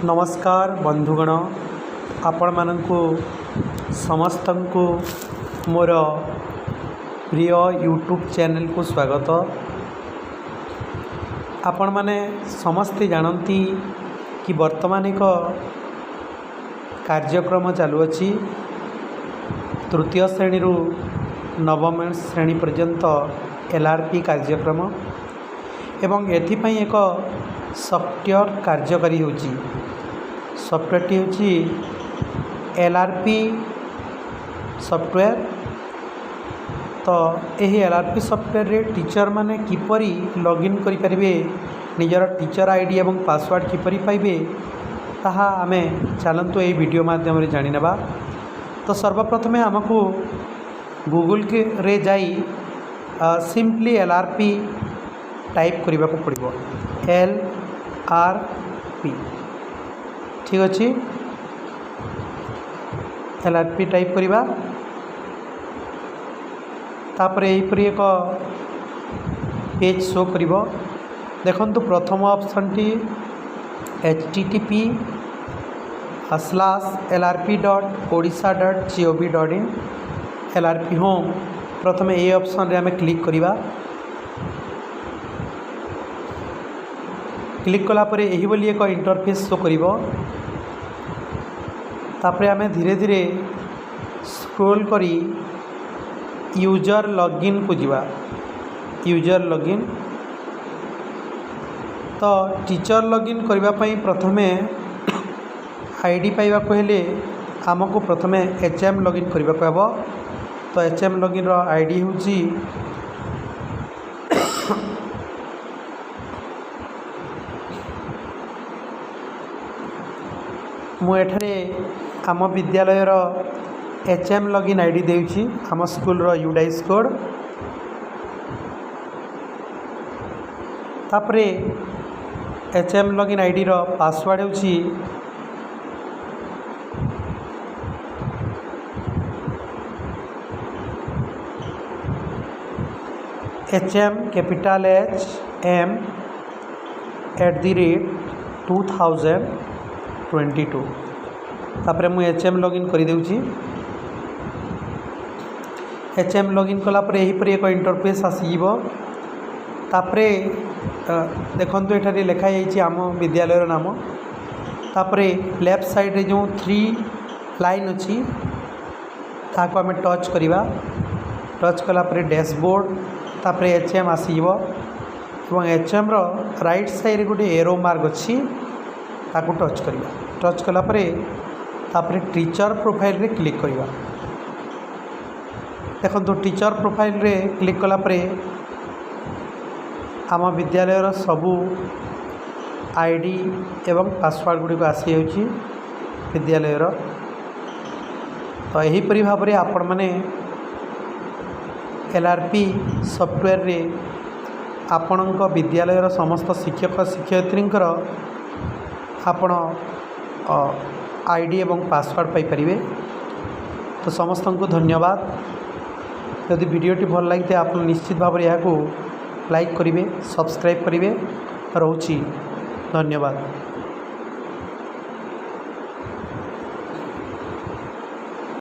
नमस्कार बंधुगण, आपण मानकु समस्त को मोर प्रिय यूट्यूब चैनल को स्वागत। आपण माने समस्ते जानती कि वर्तमान एक कार्यक्रम चालू अच्छी तृतीय श्रेणी रु नवम श्रेणी पर्यंत एलआरपी कार्यक्रम एवं एथिपाई एक सॉफ्टवेयर कार्यकारी होची। सॉफ्टवेयर होची एलआरपी सॉफ्टवेयर। तो यही एलआरपी सॉफ्टवेयर रे टीचर माने किपरि लॉगिन करि परिबे, निजर टीचर आईडी एवं पासवर्ड किपरि पाइबे ताहा आमे चलंतु ए वीडियो माध्यम रे जानि नेबा। तो सर्वप्रथमे हमकु गूगल के रे जाई सिंपली एलआरपी टाइप करने को पड़ो। LRP ठीक अच्छे। LRP टाइप करवा तापर यहीपरि एक पेज शो कर देखु। प्रथम option T http://lrp.odisha.gov.in LRP home. प्रथम ये ऑप्शन रे आमे क्लिक करवा। क्लिक कला परे यही बोली एक इंटरफेस शो करिवो। तापरे आमे धीरे धीरे स्क्रॉल करी यूजर लॉगिन को जीवा। यूजर लॉगिन तो टीचर लॉगिन करबा पई प्रथमे आईडी पाइबा को हेले आमको प्रथमे HM लॉगिन करबा को हबो। तो HM लॉगिन रो आईडी होची मुझे आम विद्यालयर HM लॉगिन आईडी देउछि। आम स्कूल रो यूडाइस कोड तापरे HM लॉगिन आईडी रो पासवर्ड होछि HM कैपिटल HM@2022। तापरे मु HM लॉगिन कर देउछि। HM लॉगिन कला पर यही पर एक इंटरफेस आसीबो। तापरे देखंतु एठारे लिखा जाइछि आम विद्यालयर नाम। तापरे लेफ्ट साइड रे जो 3 लाइन अछि ताको आमे टच करिवा। टच कला पर डैशबोर्ड तापरे HM आसीबो एवं HM रो राइट साइड रे गोटे एरो मार्क अछि ताको टच करिवा। टच कला परे तापरे टीचर प्रोफाइल रे क्लिक करिवा। देखो टीचर प्रोफाइल रे क्लिक कला परे आम विद्यालयर सबू आईडी एवं पासवर्ड गुडी को आसी होची विद्यालयर। तो यही परि भाव रे आपण माने एलआरपी सॉफ्टवेयर रे आपणक विद्यालयर समस्त शिक्षक शिक्षयित्रींकर आपण आईडी एवं पासवर्ड पाई परिबे। तो समस्त को धन्यवाद। यदि वीडियोटी भल लगे आप निश्चित भाव में यहाँ लाइक करेंगे, सब्सक्राइब करेंगे। रोची धन्यवाद।